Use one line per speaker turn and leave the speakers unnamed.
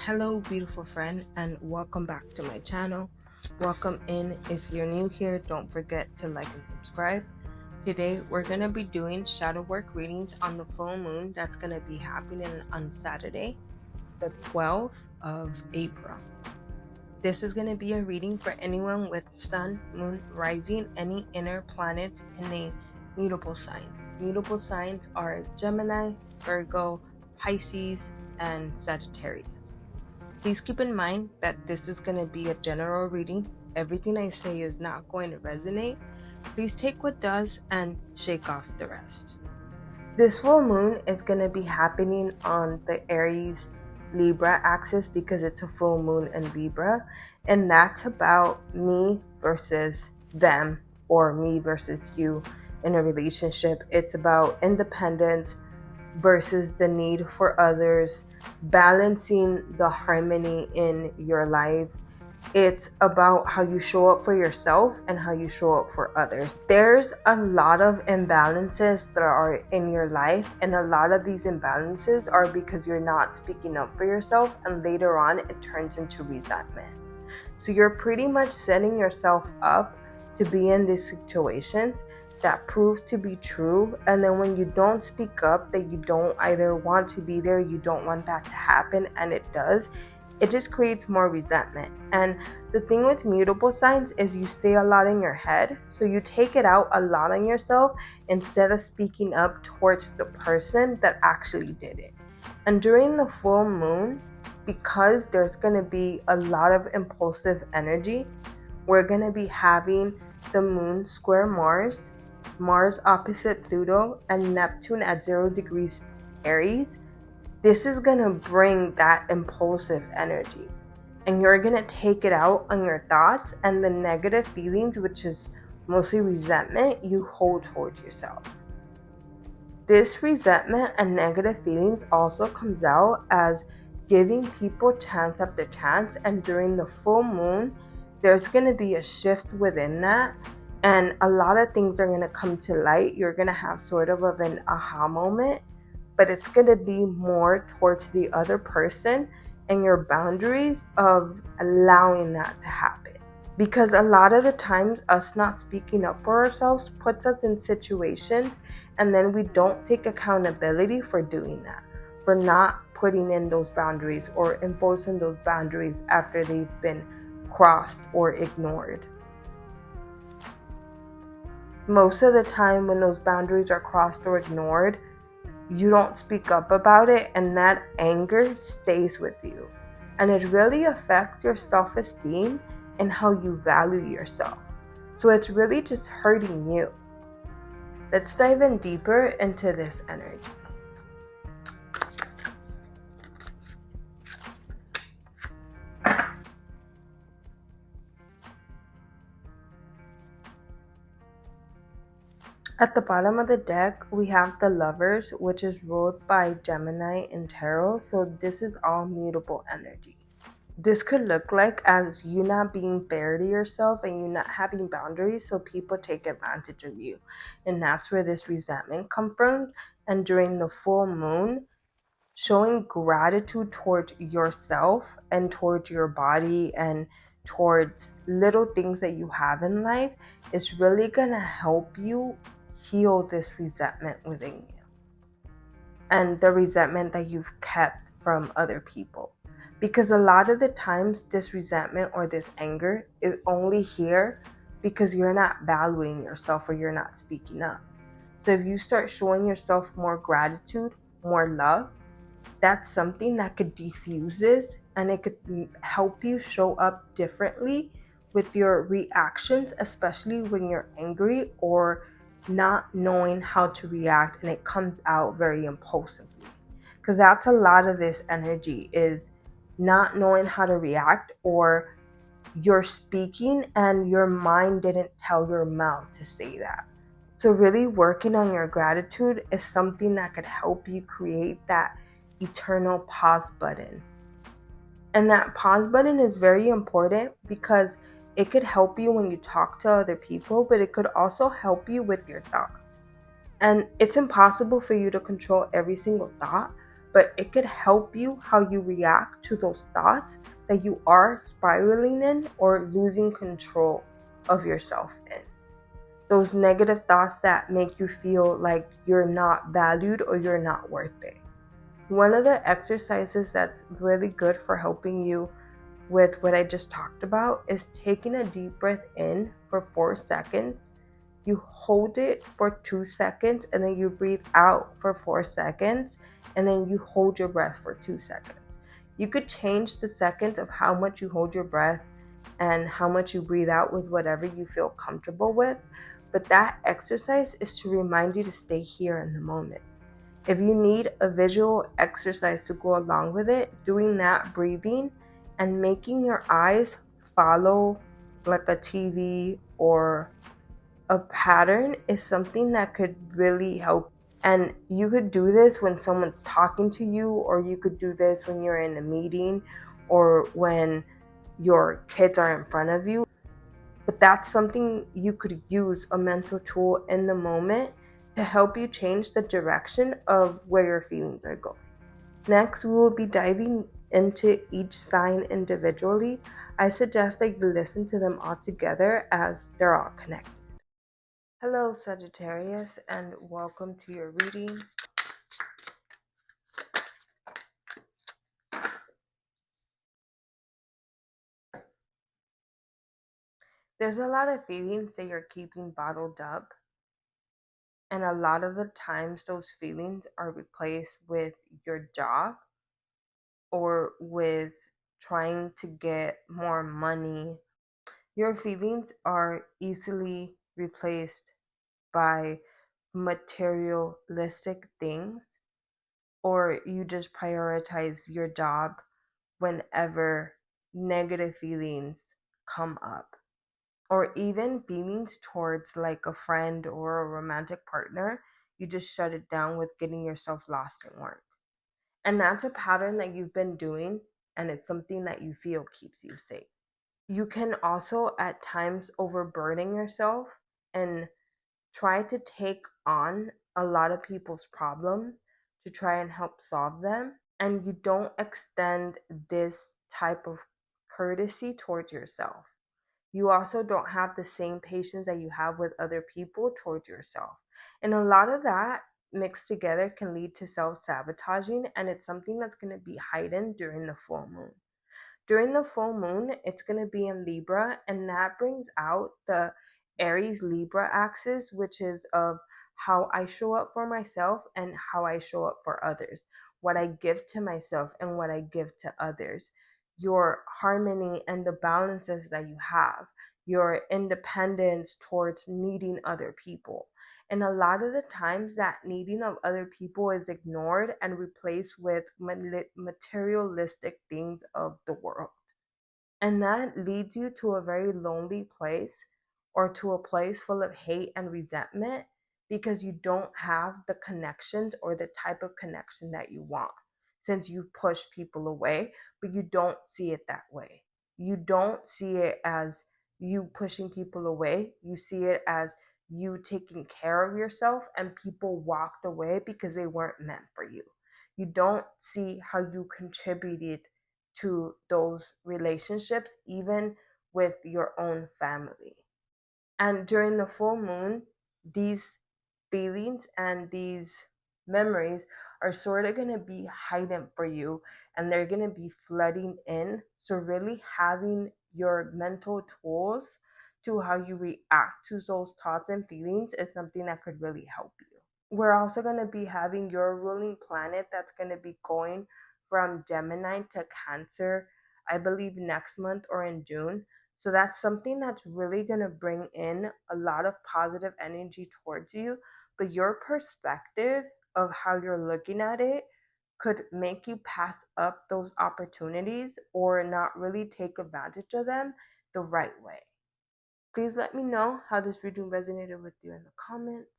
Hello, beautiful friend, and welcome back to my channel. Welcome in. If you're new here, don't forget to like and subscribe. Today, we're going to be doing shadow work readings on the full moon that's going to be happening on Saturday, the 12th of April. This is going to be a reading for anyone with sun, moon, rising, any inner planet in a mutable sign. Mutable signs are Gemini, Virgo, Pisces, and Sagittarius. Please keep in mind that this is going to be a general reading. Everything I say is not going to resonate. Please take what does and shake off the rest. This full moon is going to be happening on the Aries Libra axis because it's a full moon in Libra. And that's about me versus them, or me versus you in a relationship. It's about independence versus the need for others, balancing the harmony in your life. It's about how you show up for yourself and how you show up for others. There's a lot of imbalances that are in your life, and a lot of these imbalances are because you're not speaking up for yourself, and later on it turns into resentment. So you're pretty much setting yourself up to be in these situations that prove to be true, and then when you don't speak up, that you don't either want to be there, you don't want that to happen, and it does, it just creates more resentment. And the thing with mutable signs is you stay a lot in your head, so you take it out a lot on yourself instead of speaking up towards the person that actually did it. And during the full moon, because there's going to be a lot of impulsive energy, we're going to be having the moon square Mars, Mars opposite Pluto, and Neptune at 0 degrees Aries. This is going to bring that impulsive energy, and you're going to take it out on your thoughts and the negative feelings, which is mostly resentment, you hold towards yourself. This resentment and negative feelings also comes out as giving people chance after chance, and during the full moon, there's going to be a shift within that, and a lot of things are going to come to light. You're going to have sort of an aha moment, but it's going to be more towards the other person and your boundaries of allowing that to happen. Because a lot of the times, us not speaking up for ourselves puts us in situations, and then we don't take accountability for doing that, for not putting in those boundaries or enforcing those boundaries after they've been crossed or ignored. Most of the time when those boundaries are crossed or ignored, you don't speak up about it, and that anger stays with you. And it really affects your self-esteem and how you value yourself. So it's really just hurting you. Let's dive in deeper into this energy. At the bottom of the deck, we have the Lovers, which is ruled by Gemini in tarot. So this is all mutable energy. This could look like as you not being fair to yourself and you not having boundaries, so people take advantage of you. And that's where this resentment comes from. And during the full moon, showing gratitude towards yourself and towards your body and towards little things that you have in life is really going to help you heal this resentment within you and the resentment that you've kept from other people. Because a lot of the times this resentment or this anger is only here because you're not valuing yourself or you're not speaking up. So if you start showing yourself more gratitude, more love, that's something that could diffuse this, and it could help you show up differently with your reactions, especially when you're angry or not knowing how to react and it comes out very impulsively. Because that's a lot of this energy, is not knowing how to react, or you're speaking and your mind didn't tell your mouth to say that. So really working on your gratitude is something that could help you create that eternal pause button. And that pause button is very important because it could help you when you talk to other people, but it could also help you with your thoughts. And it's impossible for you to control every single thought, but it could help you how you react to those thoughts that you are spiraling in or losing control of yourself in. Those negative thoughts that make you feel like you're not valued or you're not worth it. One of the exercises that's really good for helping you with what I just talked about is taking a deep breath in for 4 seconds. You hold it for 2 seconds and then you breathe out for 4 seconds and then you hold your breath for 2 seconds. You could change the seconds of how much you hold your breath and how much you breathe out with whatever you feel comfortable with. But that exercise is to remind you to stay here in the moment. If you need a visual exercise to go along with it, doing that breathing and making your eyes follow like a TV or a pattern is something that could really help. And you could do this when someone's talking to you, or you could do this when you're in a meeting or when your kids are in front of you. But that's something you could use a mental tool in the moment to help you change the direction of where your feelings are going. Next, we will be diving into each sign individually. I suggest that you listen to them all together as they're all connected. Hello, Sagittarius, and welcome to your reading. There's a lot of feelings that you're keeping bottled up, and a lot of the times those feelings are replaced with your job or with trying to get more money. Your feelings are easily replaced by materialistic things, or you just prioritize your job whenever negative feelings come up, or even feelings towards like a friend or a romantic partner. You just shut it down with getting yourself lost in work. And that's a pattern that you've been doing, and it's something that you feel keeps you safe. You can also at times overburden yourself and try to take on a lot of people's problems to try and help solve them, and you don't extend this type of courtesy towards yourself. You also don't have the same patience that you have with other people towards yourself. And a lot of that mixed together can lead to self sabotaging, and it's something that's going to be heightened during the full moon. During the full moon, it's going to be in Libra, and that brings out the Aries Libra axis, which is of how I show up for myself and how I show up for others, what I give to myself and what I give to others, your harmony and the balances that you have, your independence towards needing other people. And a lot of the times, that needing of other people is ignored and replaced with materialistic things of the world. And that leads you to a very lonely place, or to a place full of hate and resentment, because you don't have the connections or the type of connection that you want, since you push people away, but you don't see it that way. You don't see it as you pushing people away. You see it as you taking care of yourself and people walked away because they weren't meant for you. You don't see how you contributed to those relationships, even with your own family. And during the full moon, these feelings and these memories are sort of going to be heightened for you, and they're going to be flooding in. So, really having your mental tools to how you react to those thoughts and feelings is something that could really help you. We're also going to be having your ruling planet that's going to be going from Gemini to Cancer, I believe next month or in June. So that's something that's really going to bring in a lot of positive energy towards you. But your perspective of how you're looking at it could make you pass up those opportunities or not really take advantage of them the right way. Please let me know how this reading resonated with you in the comments.